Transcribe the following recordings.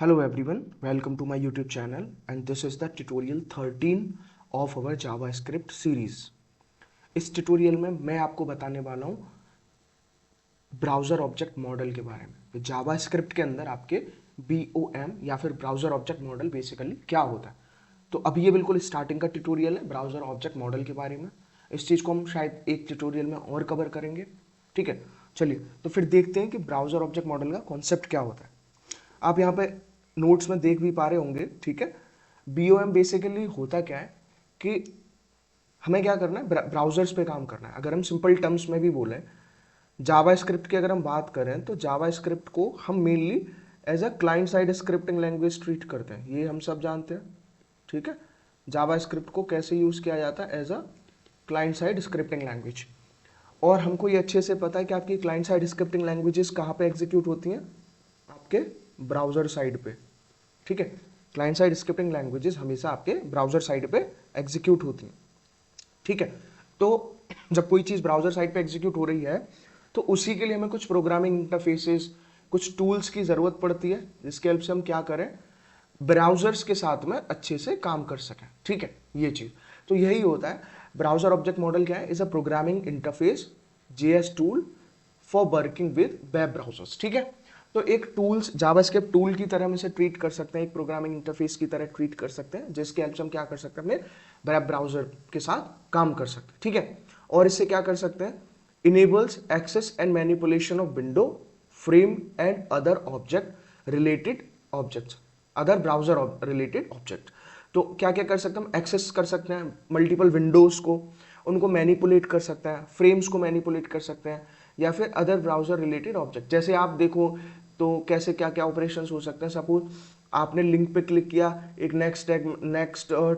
Hello everyone, welcome to my YouTube channel and this is the tutorial 13 of our JavaScript series. इस tutorial में मैं आपको बताने वाला हूँ ब्राउज़र ऑब्जेक्ट मॉडल के बारे में। जावास्क्रिप्ट के अंदर आपके BOM या फिर ब्राउज़र ऑब्जेक्ट मॉडल बेसिकली क्या होता है। तो अभी ये बिल्कुल स्टार्टिंग का ट्यूटोरियल है ब्राउज़र ऑब्जेक्ट मॉडल के बारे में। इस चीज़ को हम शायद एक ट्यूटोरियल में और कवर करेंगे। ठीक है, चलिए तो फिर देखते हैं कि ब्राउज़र ऑब्जेक्ट मॉडल का कॉन्सेप्ट क्या होता है। आप यहाँ पे नोट्स में देख भी पा रहे होंगे। ठीक है, BOM बेसिकली होता क्या है कि हमें क्या करना है, ब्राउजर्स पे काम करना है। अगर हम सिंपल टर्म्स में भी बोलें, जावास्क्रिप्ट की अगर हम बात करें तो जावास्क्रिप्ट को हम mainly as a client side scripting language treat करते हैं, ये हम सब जानते हैं। ठीक है, जावास्क्रिप्ट को कैसे यूज़ किया जाता है as a client side scripting language. और हमको ये अच्छे से पता है कि आपकी क्लाइंट साइड स्क्रिप्टिंग लैंग्वेजेस कहाँ पे एग्जीक्यूट होती हैं, आपके ब्राउज़र साइड पे। ठीक है, क्लाइंट साइड स्क्रिप्टिंग लैंग्वेजेस हमेशा आपके ब्राउज़र साइड पे एग्जीक्यूट होती हैं। ठीक है, तो जब कोई चीज़ ब्राउज़र साइड पे एग्जीक्यूट हो रही है तो उसी के लिए हमें कुछ प्रोग्रामिंग इंटरफेसेस, कुछ टूल्स की ज़रूरत पड़ती है जिसके हेल्प से हम क्या करें, ब्राउज़र्स के साथ में अच्छे से काम कर सकें। ठीक है, ये चीज़ तो यही होता है। ब्राउज़र ऑब्जेक्ट मॉडल क्या है, is a programming interface JS tool for working with web browsers. ठीक है, तो एक टूल्स जावास्क्रिप्ट टूल की तरह हम इसे ट्रीट कर सकते हैं, एक प्रोग्रामिंग इंटरफेस की तरह ट्रीट कर सकते हैं जिसके हेल्प से हम क्या कर सकते हैं, अपने वेब ब्राउजर के साथ काम कर सकते हैं। ठीक है, और इससे क्या कर सकते हैं, enables access and manipulation of window, frame and other object related objects, other browser related object. तो क्या क्या कर सकते हैं, हम एक्सेस कर सकते हैं मल्टीपल विंडोज को, उनको मैनिपुलेट कर सकते हैं, फ्रेम्स को मैनिपुलेट कर सकते हैं, या फिर अदर ब्राउजर रिलेटेड ऑब्जेक्ट। जैसे आप देखो तो कैसे क्या क्या ऑपरेशंस हो सकते हैं। सपोज आपने लिंक पे क्लिक किया, एक नेक्स्ट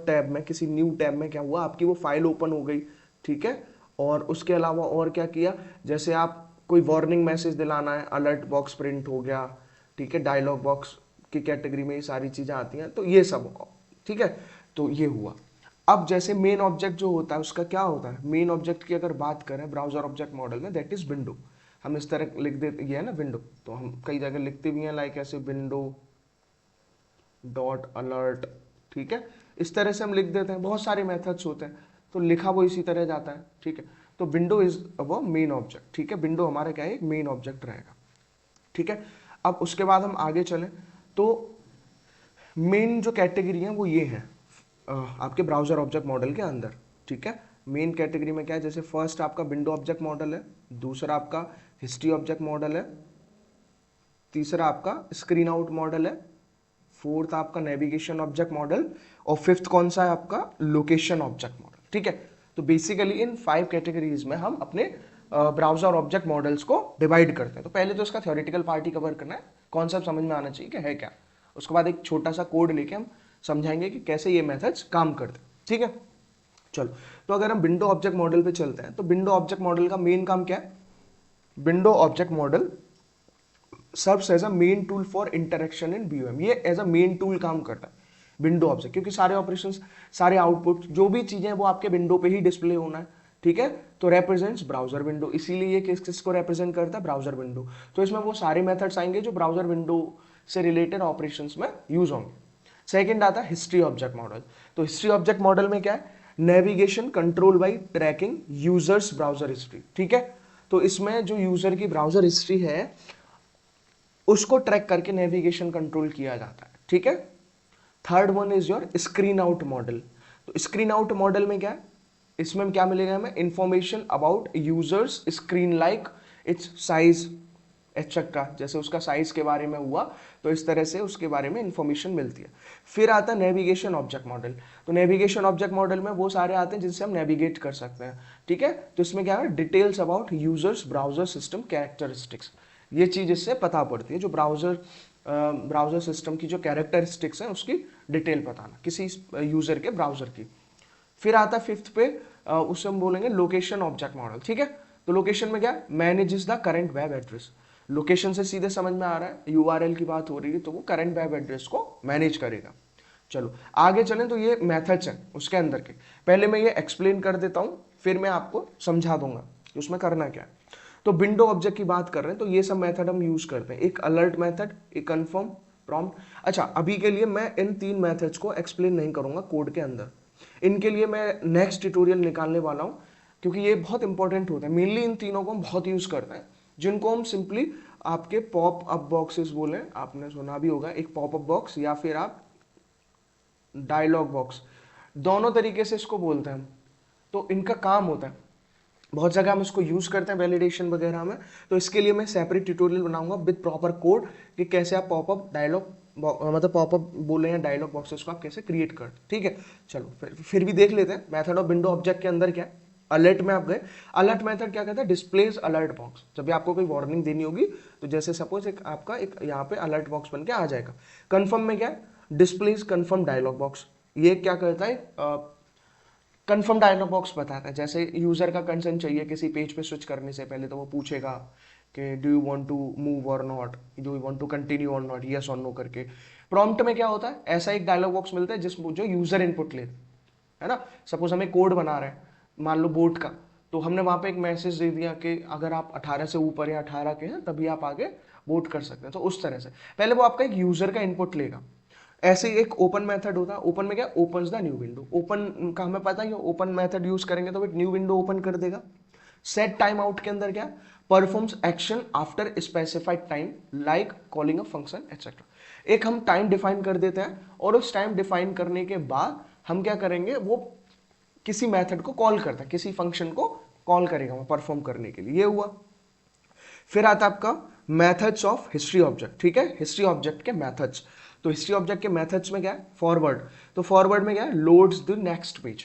टैब में, किसी न्यू टैब में क्या हुआ, आपकी वो फाइल ओपन हो गई। ठीक है, और उसके अलावा और क्या किया, जैसे आप कोई वार्निंग मैसेज दिलाना है, अलर्ट बॉक्स प्रिंट हो गया। ठीक है, डायलॉग बॉक्स की कैटेगरी में ये सारी चीज़ें आती हैं, तो ये सब। ठीक है, तो ये हुआ। अब जैसे मेन ऑब्जेक्ट जो होता है उसका क्या होता है, मेन ऑब्जेक्ट की अगर बात करें ब्राउजर ऑब्जेक्ट मॉडल में, दैट इज विंडो। हम इस तरह लिख देते, ये है ना विंडो, तो हम कई जगह लिखते भी हैं लाइक ऐसे विंडो डॉट अलर्ट। ठीक है, इस तरह से हम लिख देते हैं, बहुत सारे मेथड्स होते हैं तो लिखा वो इसी तरह जाता है। ठीक है, तो विंडो इज वो मेन ऑब्जेक्ट। ठीक है, विंडो हमारा क्या है, एक मेन ऑब्जेक्ट रहेगा। ठीक है, अब उसके बाद हम आगे चलें तो मेन जो कैटेगरी है वो ये है आपके ब्राउजर ऑब्जेक्ट मॉडल के अंदर। ठीक है, मेन कैटेगरी में क्या है, जैसे फर्स्ट आपका विंडो ऑब्जेक्ट मॉडल है, दूसरा आपका हिस्ट्री ऑब्जेक्ट मॉडल है, तीसरा आपका स्क्रीन आउट मॉडल है, फोर्थ आपका नेविगेशन ऑब्जेक्ट मॉडल, और फिफ्थ कौन सा है आपका, लोकेशन ऑब्जेक्ट मॉडल। ठीक है, तो बेसिकली इन 5 कैटेगरीज में हम अपने ब्राउजर ऑब्जेक्ट मॉडल्स को डिवाइड करते हैं। तो पहले तो इसका थ्योरेटिकल पार्ट ही कवर करना है, कॉन्सेप्ट समझ में आना चाहिए कि है क्या। उसके बाद एक छोटा सा कोड लेके हम समझाएंगे कि कैसे ये मेथड्स काम करते हैं। ठीक है, चलो तो अगर हम विंडो ऑब्जेक्ट मॉडल पे चलते हैं तो विंडो ऑब्जेक्ट मॉडल का मेन काम क्या है, window object model serves as a main tool for interaction in BOM। ये एज अ मेन टूल काम करता है विंडो ऑब्जेक्ट, क्योंकि सारे ऑपरेशंस, सारे आउटपुट, जो भी चीजें वो आपके विंडो पे ही डिस्प्ले होना है। ठीक है, तो रेप्रेजेंट्स ब्राउजर विंडो, इसीलिए ये किसको रिप्रेजेंट करता है, ब्राउजर विंडो। तो इसमें वो सारे मेथड्स आएंगे जो ब्राउजर विंडो से रिलेटेड ऑपरेशंस में यूज होंगे। सेकंड आता है हिस्ट्री ऑब्जेक्ट मॉडल। तो हिस्ट्री ऑब्जेक्ट मॉडल में क्या है, navigation control by tracking users browser history. ठीक है, तो इसमें जो यूजर की ब्राउजर हिस्ट्री है उसको ट्रैक करके नेविगेशन कंट्रोल किया जाता है। ठीक है, third one is your screen out model. तो स्क्रीन आउट मॉडल में क्या है, इसमें क्या मिलेगा हमें, information about users screen like it's size etcetera. जैसे उसका साइज के बारे में हुआ तो इस तरह से उसके बारे में इंफॉर्मेशन मिलती है। फिर आता है नेविगेशन ऑब्जेक्ट मॉडल। तो नेविगेशन ऑब्जेक्ट मॉडल में वो सारे आते हैं जिनसे हम नेविगेट कर सकते हैं। ठीक है, तो इसमें क्या है, details about users browser system characteristics, ये चीज इससे पता पड़ती है, जो ब्राउजर सिस्टम की जो कैरेक्टरिस्टिक्स हैं उसकी डिटेल बताना किसी यूजर के ब्राउजर की। फिर आता है फिफ्थ पे, उससे हम बोलेंगे लोकेशन ऑब्जेक्ट मॉडल। ठीक है, तो लोकेशन में क्या, manages the current web address. Location से सीधे समझ में आ रहा है, URL की बात हो रही है तो वो करंट वेब एड्रेस को मैनेज करेगा। चलो आगे चलें, तो ये मेथड्स हैं उसके अंदर के, पहले मैं ये एक्सप्लेन कर देता हूं फिर मैं आपको समझा दूंगा कि उसमें करना क्या है। तो विंडो ऑब्जेक्ट की बात कर रहे हैं तो ये सब मेथड हम यूज करते हैं, एक अलर्ट मेथड, एक कन्फर्म, प्रॉम्प्ट। अच्छा, अभी के लिए मैं इन 3 मेथड्स को एक्सप्लेन नहीं करूंगा कोड के अंदर, इनके लिए मैं नेक्स्ट ट्यूटोरियल निकालने वाला हूं, क्योंकि ये बहुत इंपॉर्टेंट होता है। मेनली इन तीनों को हम बहुत यूज करते हैं, जिनको हम सिंपली आपके पॉप अप बॉक्सेस बोले, आपने सुना भी होगा, एक पॉप अप बॉक्स या फिर आप डायलॉग बॉक्स, दोनों तरीके से इसको बोलते हैं हम। तो इनका काम होता है, बहुत जगह हम इसको यूज करते हैं वैलिडेशन वगैरह में, तो इसके लिए मैं सेपरेट ट्यूटोरियल बनाऊंगा विद प्रॉपर कोड कि कैसे आप पॉपअप डायलॉग मतलब पॉपअप बोले या डायलॉग बॉक्सेस को आप कैसे क्रिएट करते हैं। ठीक है, चलो फिर भी देख लेते हैं मेथड ऑफ विंडो ऑब्जेक्ट के अंदर क्या है। अलर्ट में आप गए, अलर्ट मेथड क्या कहता है, डिस्प्लेज अलर्ट बॉक्स। जब भी आपको कोई वार्निंग देनी होगी, तो जैसे सपोज एक आपका एक यहाँ पे अलर्ट बॉक्स बन के आ जाएगा। कन्फर्म में क्या है, डिस्प्लेज कन्फर्म डायलॉग बॉक्स। ये क्या करता है, कन्फर्म डायलॉग बॉक्स बताता है, जैसे यूजर का कंसेंट चाहिए किसी पेज पे स्विच करने से पहले, तो वो पूछेगा कि do you want to move और not, do you want to continue और नॉट, यस और नो करके। प्रॉम्प्ट में क्या होता है, ऐसा एक डायलॉग बॉक्स मिलता है जिसमें जो यूजर इनपुट ले, है ना। सपोज हमें कोड बना रहे हैं, मान लो बोर्ड का, तो हमने वहां पे एक मैसेज दे दिया कि अगर आप 18 से ऊपर या 18 के हैं तभी आप आगे वोट कर सकते हैं। तो उस तरह से पहले वो आपका एक यूजर का इनपुट लेगा। ऐसे ही एक ओपन मेथड होता है, ओपन में क्या, open the new window. Open का हमें पता ही है, ओपन मेथड यूज करेंगे तो एक न्यू विंडो ओपन कर देगा। सेट टाइम आउट के अंदर क्या, performs action after specified time like calling a function etcetera. एक हम टाइम डिफाइन कर देते हैं, और उस टाइम डिफाइन करने के बाद हम क्या करेंगे, वो किसी मेथड को कॉल करता है, किसी फंक्शन को कॉल करेगा वो परफॉर्म करने के लिए। ये हुआ। फिर आता है आपका मेथड्स ऑफ हिस्ट्री ऑब्जेक्ट। ठीक है, हिस्ट्री ऑब्जेक्ट के मेथड्स। तो हिस्ट्री ऑब्जेक्ट के मेथड्स में क्या है, फॉरवर्ड। तो फॉरवर्ड में क्या है, loads the next page.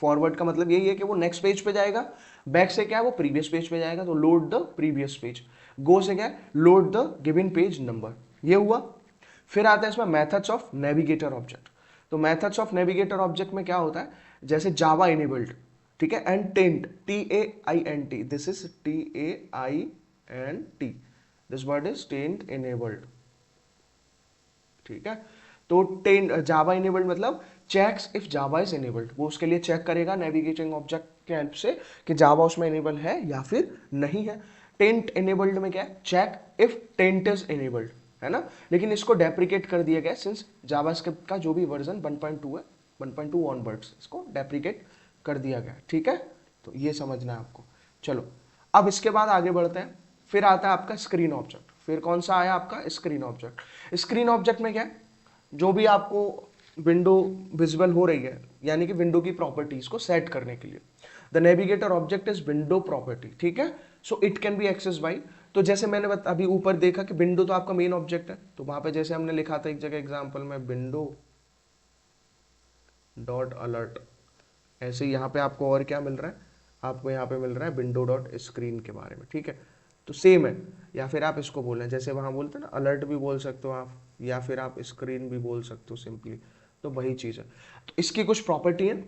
Forward का मतलब यही है कि वो नेक्स्ट पेज पे जाएगा। बैक से क्या है, वो प्रीवियस पेज पे जाएगा, तो load the previous page. Go से क्या है, load the given page number. ये हुआ। फिर आता है इसमें मेथड्स ऑफ नेविगेटर ऑब्जेक्ट। तो मेथड्स ऑफ नेविगेटर ऑब्जेक्ट में क्या होता है, जैसे जावा इनेबल्ड, ठीक है, and taint, TAINT, this is TAINT, this word is taint enabled. ठीक है, तो टेंट जावा इनेबल्ड मतलब checks if Java is enabled, वो उसके लिए चेक करेगा नेविगेटिंग ऑब्जेक्ट के हेल्प से कि जावा उसमें इनेबल है या फिर नहीं है। टेंट इनेबल्ड में क्या है, check if taint is enabled, है ना। लेकिन इसको डेप्रिकेट कर दिया गया, सिंस जावास्क्रिप्ट का जो भी वर्जन 1.2 है, 1.2 ऑनवर्ड्स इसको डेप्रिकेट कर दिया गया। ठीक है, तो ये समझना है आपको। चलो अब इसके बाद आगे बढ़ते हैं। फिर आता है आपका स्क्रीन ऑब्जेक्ट। फिर कौन सा आया आपका, स्क्रीन ऑब्जेक्ट। स्क्रीन ऑब्जेक्ट में क्या है, जो भी आपको विंडो विजिबल हो रही है, यानी कि विंडो की प्रॉपर्टीज को सेट करने के लिए, the navigator object is window property. ठीक है, so it can be access by, तो जैसे मैंने अभी ऊपर देखा कि विंडो तो आपका मेन ऑब्जेक्ट है, तो वहां पे जैसे हमने लिखा था एक जगह एग्जांपल में विंडो डॉट अलर्ट, ऐसे यहाँ पे आपको और क्या मिल रहा है, आपको यहाँ पे मिल रहा है विंडो डॉट स्क्रीन के बारे में। ठीक है, तो सेम है, या फिर आप इसको बोल रहे हैं जैसे वहाँ बोलते हैं ना, अलर्ट भी बोल सकते हो आप, या फिर आप स्क्रीन भी बोल सकते हो सिंपली, तो वही चीज़ है। तो इसकी कुछ प्रॉपर्टी है।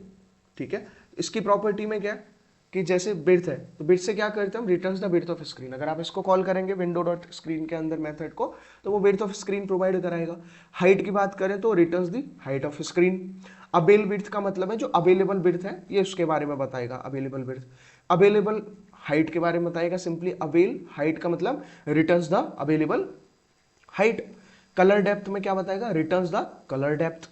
ठीक है, इसकी प्रॉपर्टी में क्या है कि जैसे बिड्थ है, तो बिड्थ से क्या करते हैं हम, returns the width of screen. अगर आप इसको कॉल करेंगे विंडो डॉट स्क्रीन के अंदर मेथड को, तो वो बिड्थ ऑफ स्क्रीन प्रोवाइड कराएगा। हाइट की बात करें तो returns the height of screen. Avail width का मतलब है जो अवेलेबल बिड्थ है, ये उसके बारे में बताएगा, अवेलेबल बिड्थ। अवेलेबल हाइट के बारे में बताएगा, सिंपली अवेल हाइट का मतलब returns the available height. Colour depth में क्या बताएगा, returns the colour depth.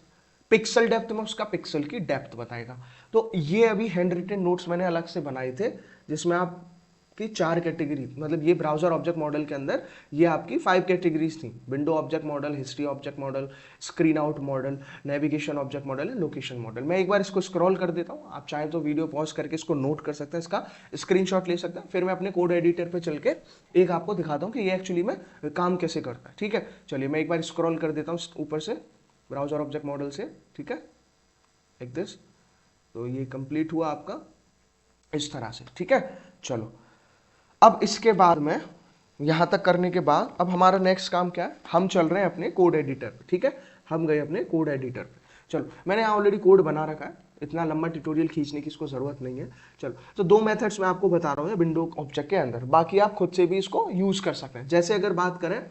Pixel depth में उसका पिक्सल की डेप्थ बताएगा। तो ये अभी हैंड रिटन नोट्स मैंने अलग से बनाए थे, जिसमें आपकी 4 कैटेगरी, मतलब ये ब्राउजर ऑब्जेक्ट मॉडल के अंदर ये आपकी 5 कैटेगरीज थी, window object model, history object model, screen out model, navigation object model and location model. मैं एक बार इसको स्क्रॉल कर देता हूँ, आप चाहें तो वीडियो पॉज करके इसको नोट कर सकते हैं, इसका स्क्रीनशॉट ले सकते हैं, फिर मैं अपने कोड एडिटर पे चल के एक आपको दिखाता हूँ कि ये एक्चुअली में काम कैसे करता है। ठीक है, चलिए मैं एक बार स्क्रॉल कर देता हूँ ऊपर से ब्राउजर ऑब्जेक्ट मॉडल से। ठीक है, लाइक दिस, तो ये कंप्लीट हुआ आपका इस तरह से। ठीक है, चलो अब इसके बाद में यहां तक करने के बाद अब हमारा नेक्स्ट काम क्या है, हम चल रहे हैं अपने कोड एडिटर पे। ठीक है, हम गए अपने कोड एडिटर पे। चलो मैंने यहाँ ऑलरेडी कोड बना रखा है, इतना लंबा ट्यूटोरियल खींचने की इसको जरूरत नहीं है। चलो, तो 2 मेथड्स मैं आपको बता रहा हूँ विंडो ऑब्जेक्ट के अंदर, बाकी आप खुद से भी इसको यूज कर सकते हैं। जैसे अगर बात करें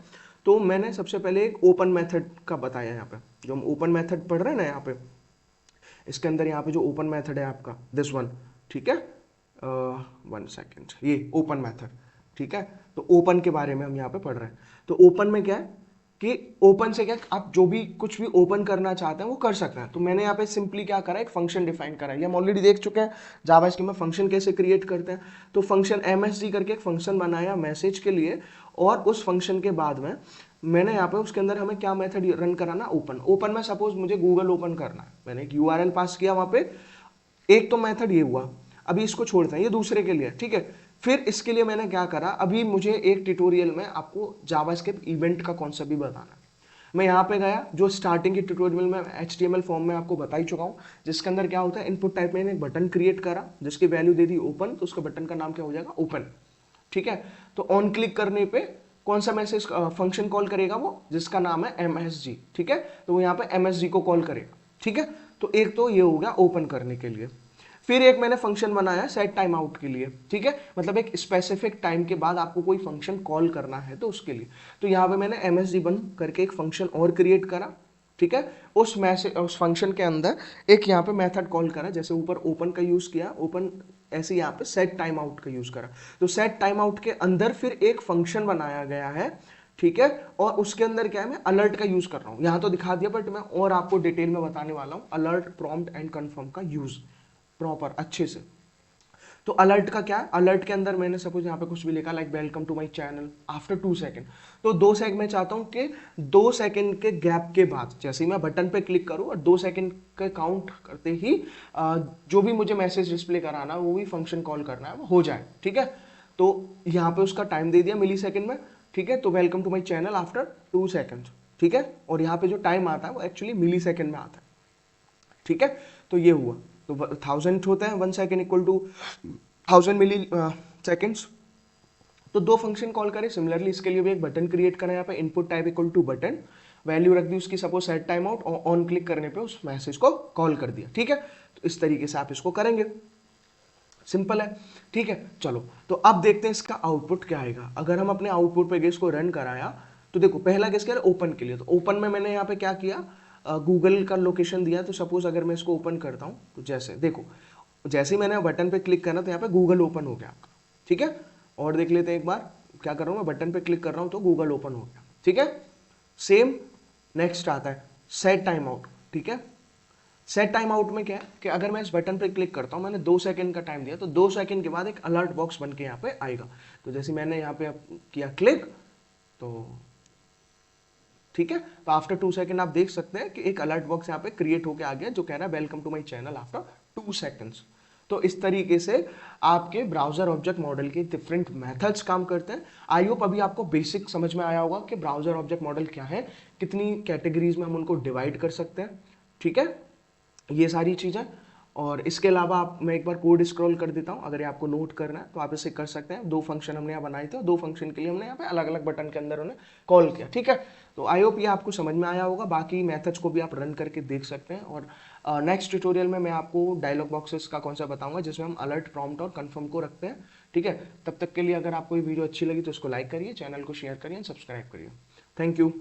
तो मैंने सबसे पहले एक ओपन मेथड का बताया, यहाँ पे जो हम ओपन मेथड पढ़ रहे हैं ना, यहाँ पे इसके अंदर यहाँ पे जो ओपन मेथड है आपका दिस वन। ठीक है, 1 सेकेंड, ये ओपन मेथड। ठीक है, तो ओपन के बारे में हम यहाँ पे पढ़ रहे हैं। तो ओपन में क्या है, कि ओपन से क्या आप जो भी कुछ भी ओपन करना चाहते हैं वो कर सकते हैं। तो मैंने यहाँ पे सिंपली क्या करा, एक फंक्शन डिफाइन करा है। ये हम ऑलरेडी देख चुके हैं जावास्क्रिप्ट में फंक्शन कैसे क्रिएट करते हैं। तो फंक्शन MSG करके एक फंक्शन बनाया मैसेज के लिए, और उस फंक्शन के बाद में मैंने यहाँ पे उसके अंदर हमें क्या मेथड रन कराना, ओपन में सपोज मुझे गूगल ओपन करना है, मैंने एक URL पास किया वहाँ पे, एक तो मेथड ये हुआ। अभी इसको छोड़ते हैं, ये दूसरे के लिए, ठीक है। फिर इसके लिए मैंने क्या करा, अभी मुझे एक ट्यूटोरियल में आपको जावास्क्रिप्ट इवेंट का कॉन्सेप्ट भी बताना है। मैं यहाँ पे गया, जो स्टार्टिंग की ट्यूटोरियल में HTML फॉर्म में आपको बता ही चुका हूँ, जिसके अंदर क्या होता है, इनपुट टाइप में एक बटन क्रिएट करा जिसकी वैल्यू दे दी ओपन, तो उसके बटन का नाम क्या हो जाएगा, ओपन, ठीक है। तो ऑन क्लिक करने पे कौन सा मैसेज फंक्शन कॉल करेगा, वो जिसका नाम है MSG, ठीक है। तो वो यहाँ पे MSG को कॉल करेगा, ठीक है। तो एक तो ये हो गया ओपन करने के लिए। फिर एक मैंने फंक्शन बनाया सेट टाइम आउट के लिए, ठीक है, मतलब एक स्पेसिफिक टाइम के बाद आपको कोई फंक्शन कॉल करना है तो उसके लिए। तो यहाँ पे मैंने MSG बंद करके एक फंक्शन और क्रिएट करा, ठीक है। उस फंक्शन के अंदर एक यहाँ पे मेथड कॉल करा, जैसे ऊपर ओपन का यूज किया, ओपन, ऐसे यहाँ पे सेट टाइम आउट का यूज करा। तो सेट टाइम आउट के अंदर फिर एक फंक्शन बनाया गया है, ठीक है। और उसके अंदर क्या है, मैं अलर्ट का यूज कर रहा हूँ, यहाँ तो दिखा दिया बट मैं और आपको डिटेल में बताने वाला हूँ। अलर्ट, प्रॉम्प्ट एंड कन्फर्म का यूज प्रॉपर अच्छे से। तो अलर्ट का क्या है, अलर्ट के अंदर मैंने सपोज यहाँ पे कुछ भी लिखा, like welcome to my channel after 2 second. तो 2 सेकंड में चाहता हूँ कि 2 सेकंड के गैप के बाद जैसे ही मैं बटन पे क्लिक करूँ और 2 सेकंड का काउंट करते ही जो भी मुझे मैसेज डिस्प्ले कराना है, वो भी फंक्शन कॉल करना है, वो हो जाए, ठीक है। तो यहाँ पे उसका टाइम दे दिया मिली सेकेंड में, ठीक है। तो welcome to my channel after 2 second, ठीक है। और यहाँ पे जो टाइम आता है वो एक्चुअली मिली सेकेंड में आता है, ठीक है। तो ये हुआ, तो 1000 होता है 1 second equal to 1000 milliseconds. तो 2 फंक्शन कॉल करें। सिमिलरली इसके लिए भी एक बटन क्रिएट करें, यहाँ पे input type equal to button, value रख दी उसकी सपोज सेट टाइम आउट, और ऑन क्लिक करने पे उस मैसेज को कॉल कर दिया, ठीक है। तो इस तरीके से आप इसको करेंगे, सिंपल है, ठीक है। चलो तो अब देखते हैं इसका आउटपुट क्या आएगा। अगर हम अपने आउटपुट पे इसको रन कराया तो देखो, पहला केस क्या है, ओपन के लिए। तो ओपन में मैंने यहाँ पे क्या किया, गूगल का लोकेशन दिया। तो सपोज अगर मैं इसको ओपन करता हूँ तो जैसे देखो, जैसे ही मैंने बटन पे क्लिक करना तो यहाँ पे गूगल ओपन हो गया आपका, ठीक है। और देख लेते हैं एक बार, क्या कर रहा हूँ मैं, बटन पे क्लिक कर रहा हूँ तो गूगल ओपन हो गया, ठीक है। सेम नेक्स्ट आता है सेट टाइम आउट, ठीक है। सेट टाइम आउट में क्या है कि अगर मैं इस बटन पे क्लिक करता हूँ, मैंने 2 सेकंड का टाइम दिया, तो 2 सेकंड के बाद एक अलर्ट बॉक्स बन के यहाँ पे आएगा। तो जैसे मैंने यहाँ पे किया क्लिक, तो ठीक है, तो आफ्टर 2 सेकंड आप देख सकते हैं कि एक अलर्ट बॉक्स यहाँ पे क्रिएट होकर आ गया जो कह रहा है welcome to my channel after 2 seconds. तो इस तरीके से आपके ब्राउजर ऑब्जेक्ट मॉडल के डिफरेंट मेथड्स काम करते हैं। आई होप अभी आपको बेसिक समझ में आया होगा कि ब्राउजर ऑब्जेक्ट मॉडल क्या है, कितनी कैटेगरीज में हम उनको डिवाइड कर सकते हैं, ठीक है, ये सारी चीज़ें। और इसके अलावा आप, मैं एक बार कोड स्क्रॉल कर देता हूँ, अगर ये आपको नोट करना है तो आप इसे कर सकते हैं। 2 फंक्शन हमने यहाँ बनाए थे, 2 फंक्शन के लिए हमने यहाँ पे अलग अलग बटन के अंदर उन्हें कॉल किया, ठीक है। तो आई होप ये आपको समझ में आया होगा। बाकी मेथड्स को भी आप रन करके देख सकते हैं। और नेक्स्ट ट्यूटोरियल में मैं आपको डायलॉग बॉक्सेस का कॉन्सेप्ट बताऊंगा जिसमें हम अलर्ट, प्रॉम्प्ट और कन्फर्म को रखते हैं, ठीक है। तब तक के लिए अगर आपको ये वीडियो अच्छी लगी तो इसको लाइक करिए, चैनल को शेयर करिए, सब्सक्राइब करिए। Thank you.